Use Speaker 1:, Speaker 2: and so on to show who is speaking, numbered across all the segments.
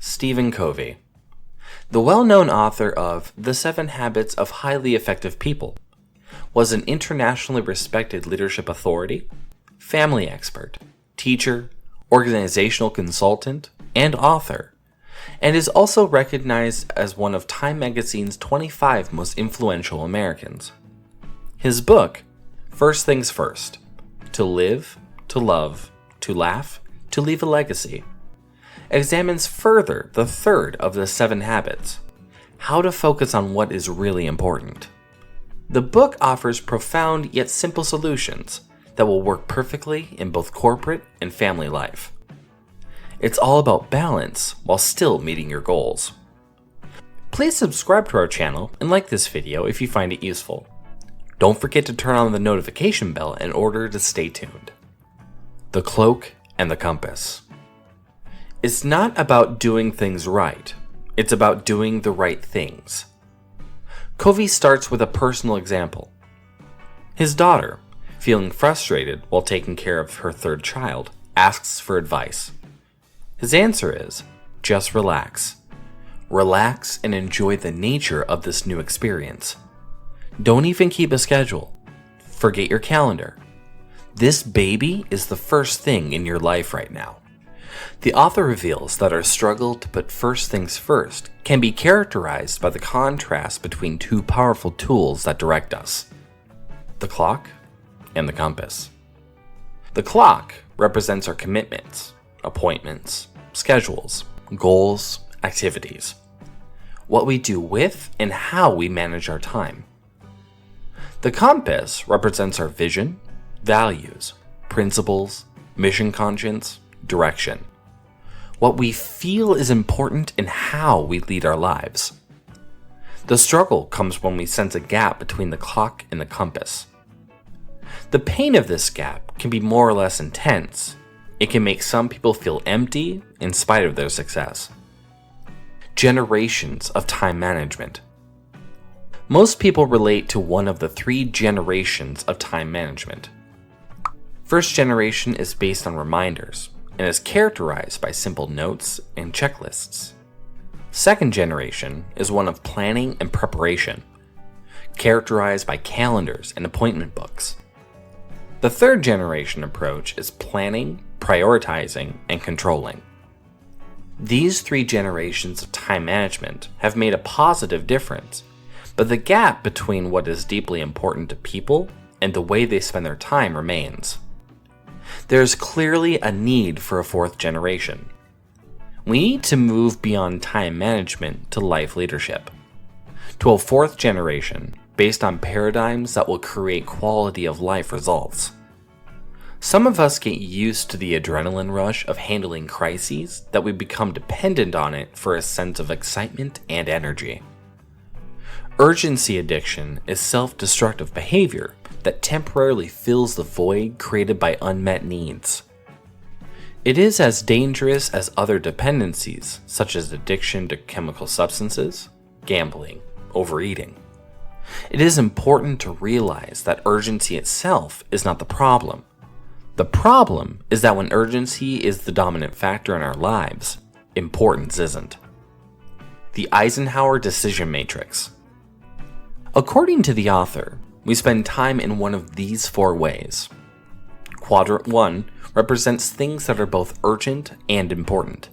Speaker 1: Stephen Covey, the well-known author of The 7 Habits of Highly Effective People, was an internationally respected leadership authority, family expert, teacher, organizational consultant, and author, and is also recognized as one of Time magazine's 25 most influential Americans. His book, First Things First: To Live, to Love, to Laugh, to Leave a Legacy, examines further the third of the 7 habits: how to focus on what is really important. The book offers profound yet simple solutions that will work perfectly in both corporate and family life. It's all about balance while still meeting your goals. Please subscribe to our channel and like this video if you find it useful. Don't forget to turn on the notification bell in order to stay tuned. The Cloak and the Compass. It's not about doing things right, it's about doing the right things. Covey starts with a personal example. His daughter, feeling frustrated while taking care of her third child, asks for advice. His answer is, just relax. Relax and enjoy the nature of this new experience. Don't even keep a schedule. Forget your calendar. This baby is the first thing in your life right now. The author reveals that our struggle to put first things first can be characterized by the contrast between two powerful tools that direct us: the clock and the compass. The clock represents our commitments, appointments, schedules, goals, activities, what we do with and how we manage our time. The compass represents our vision, values, principles, mission conscience, direction, what we feel is important and how we lead our lives. The struggle comes when we sense a gap between the clock and the compass. The pain of this gap can be more or less intense. It can make some people feel empty in spite of their success. Generations of time management. Most people relate to one of the 3 generations of time management. First generation is based on reminders and is characterized by simple notes and checklists. Second generation is one of planning and preparation, characterized by calendars and appointment books. The third generation approach is planning, prioritizing, and controlling. These 3 generations of time management have made a positive difference, but the gap between what is deeply important to people and the way they spend their time remains. There is clearly a need for a 4th generation. We need to move beyond time management to life leadership, to a 4th generation based on paradigms that will create quality of life results. Some of us get used to the adrenaline rush of handling crises that we become dependent on it for a sense of excitement and energy. Urgency addiction is self-destructive behavior that temporarily fills the void created by unmet needs. It is as dangerous as other dependencies, such as addiction to chemical substances, gambling, overeating. It is important to realize that urgency itself is not the problem. The problem is that when urgency is the dominant factor in our lives, importance isn't. The Eisenhower Decision Matrix. According to the author, we spend time in one of these 4 ways. Quadrant 1 represents things that are both urgent and important.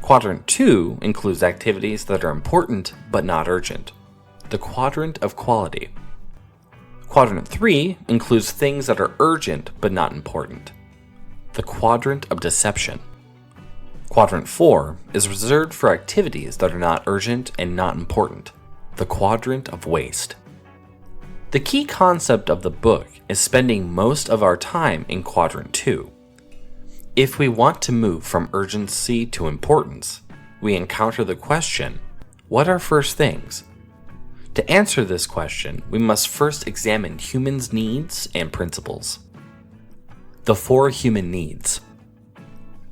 Speaker 1: Quadrant 2 includes activities that are important but not urgent, the quadrant of quality. Quadrant 3 includes things that are urgent but not important, the quadrant of deception. Quadrant 4 is reserved for activities that are not urgent and not important, the quadrant of waste. The key concept of the book is spending most of our time in Quadrant 2. If we want to move from urgency to importance, we encounter the question, what are first things? To answer this question, we must first examine humans' needs and principles. The 4 human needs.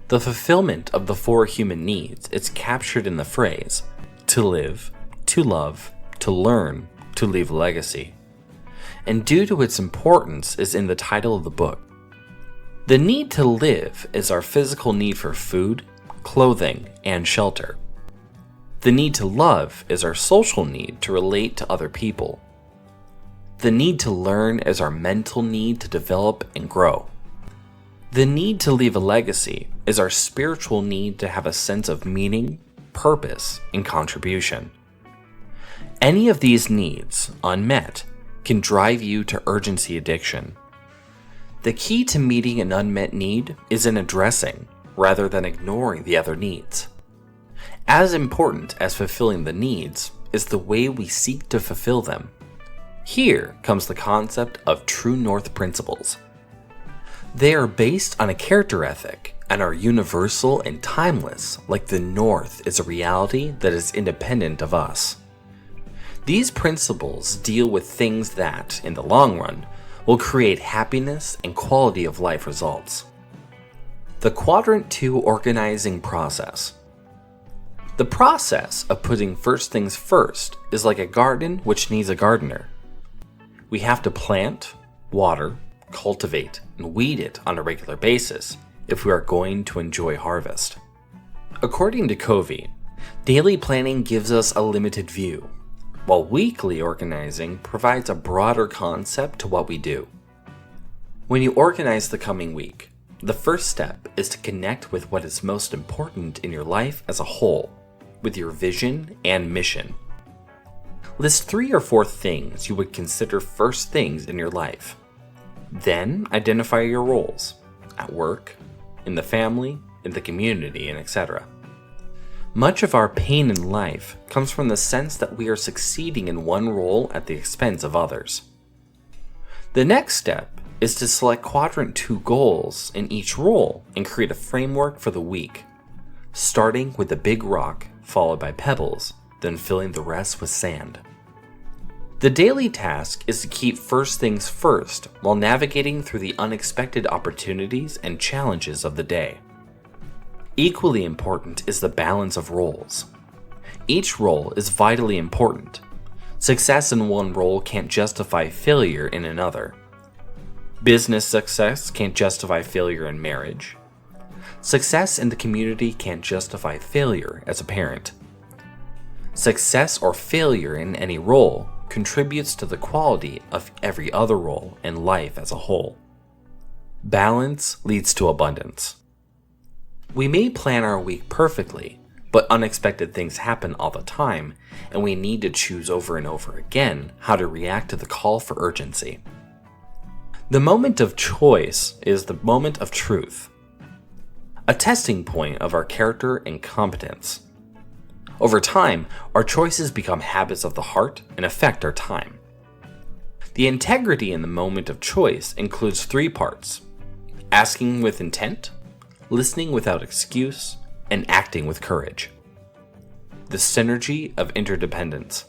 Speaker 1: The fulfillment of the 4 human needs is captured in the phrase, to live, to love, to learn, to leave a legacy, and due to its importance is in the title of the book. The need to live is our physical need for food, clothing, and shelter. The need to love is our social need to relate to other people. The need to learn is our mental need to develop and grow. The need to leave a legacy is our spiritual need to have a sense of meaning, purpose, and contribution. Any of these needs, unmet, can drive you to urgency addiction. The key to meeting an unmet need is in addressing, rather than ignoring the other needs. As important as fulfilling the needs is the way we seek to fulfill them. Here comes the concept of true north principles. They are based on a character ethic and are universal and timeless, like the North is a reality that is independent of us. These principles deal with things that, in the long run, will create happiness and quality of life results. The Quadrant 2 organizing process. The process of putting first things first is like a garden which needs a gardener. We have to plant, water, cultivate, and weed it on a regular basis if we are going to enjoy harvest. According to Covey, daily planning gives us a limited view, while weekly organizing provides a broader concept to what we do. When you organize the coming week, the first step is to connect with what is most important in your life as a whole, with your vision and mission. List 3 or 4 things you would consider first things in your life. Then identify your roles at work, in the family, in the community, and etc. Much of our pain in life comes from the sense that we are succeeding in one role at the expense of others. The next step is to select Quadrant 2 goals in each role and create a framework for the week, starting with the big rock followed by pebbles, then filling the rest with sand. The daily task is to keep first things first while navigating through the unexpected opportunities and challenges of the day. Equally important is the balance of roles. Each role is vitally important. Success in one role can't justify failure in another. Business success can't justify failure in marriage. Success in the community can't justify failure as a parent. Success or failure in any role contributes to the quality of every other role and life as a whole. Balance leads to abundance. We may plan our week perfectly, but unexpected things happen all the time, and we need to choose over and over again how to react to the call for urgency. The moment of choice is the moment of truth, a testing point of our character and competence. Over time, our choices become habits of the heart and affect our time. The integrity in the moment of choice includes 3 parts: asking with intent, listening without excuse, and acting with courage. The synergy of interdependence.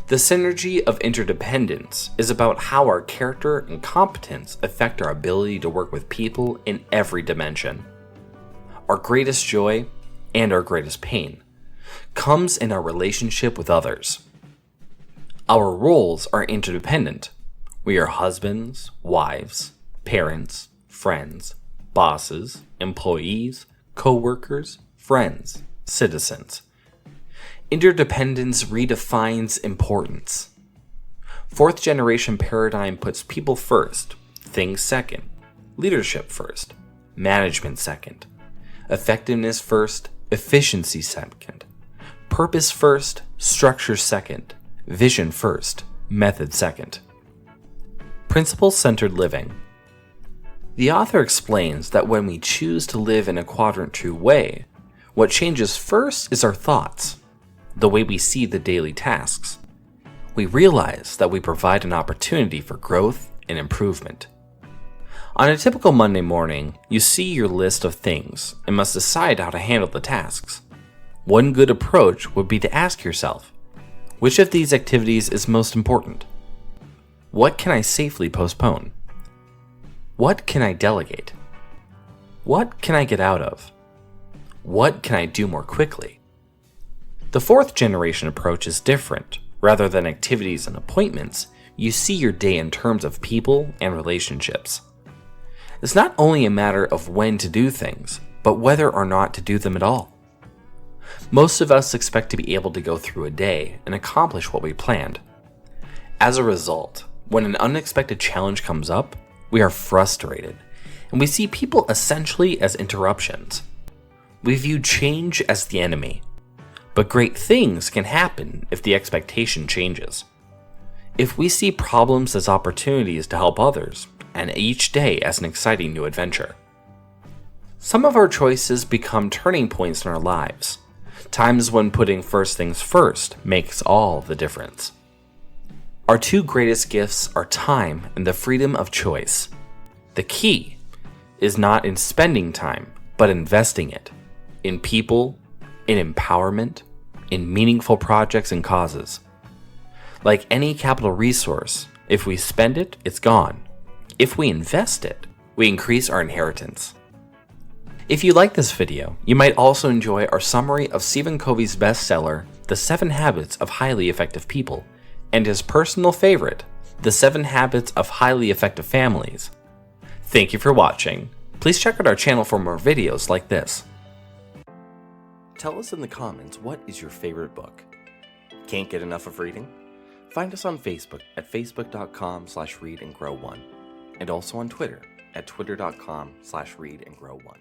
Speaker 1: The synergy of interdependence is about how our character and competence affect our ability to work with people in every dimension. Our greatest joy and our greatest pain comes in our relationship with others. Our roles are interdependent. We are husbands, wives, parents, friends, bosses, employees, co-workers, friends, citizens. Interdependence redefines importance. 4th generation paradigm puts people first, things second, leadership first, management second, effectiveness first, efficiency second, purpose first, structure second, vision first, method second. Principle-centered living. The author explains that when we choose to live in a Quadrant 2 way, what changes first is our thoughts, the way we see the daily tasks. We realize that we provide an opportunity for growth and improvement. On a typical Monday morning, you see your list of things and must decide how to handle the tasks. One good approach would be to ask yourself, which of these activities is most important? What can I safely postpone? What can I delegate? What can I get out of? What can I do more quickly? The 4th generation approach is different. Rather than activities and appointments, you see your day in terms of people and relationships. It's not only a matter of when to do things, but whether or not to do them at all. Most of us expect to be able to go through a day and accomplish what we planned. As a result, when an unexpected challenge comes up, we are frustrated, and we see people essentially as interruptions. We view change as the enemy, but great things can happen if the expectation changes. If we see problems as opportunities to help others, and each day as an exciting new adventure. Some of our choices become turning points in our lives, times when putting first things first makes all the difference. Our two greatest gifts are time and the freedom of choice. The key is not in spending time, but investing it in people, in empowerment, in meaningful projects and causes. Like any capital resource, if we spend it, it's gone. If we invest it, we increase our inheritance. If you like this video, you might also enjoy our summary of Stephen Covey's bestseller, The 7 Habits of Highly Effective People, and his personal favorite, The 7 Habits of Highly Effective Families. Thank you for watching. Please check out our channel for more videos like this. Tell us in the comments, what is your favorite book? Can't get enough of reading? Find us on Facebook at facebook.com/readandgrow1, and also on Twitter at twitter.com/readandgrow1.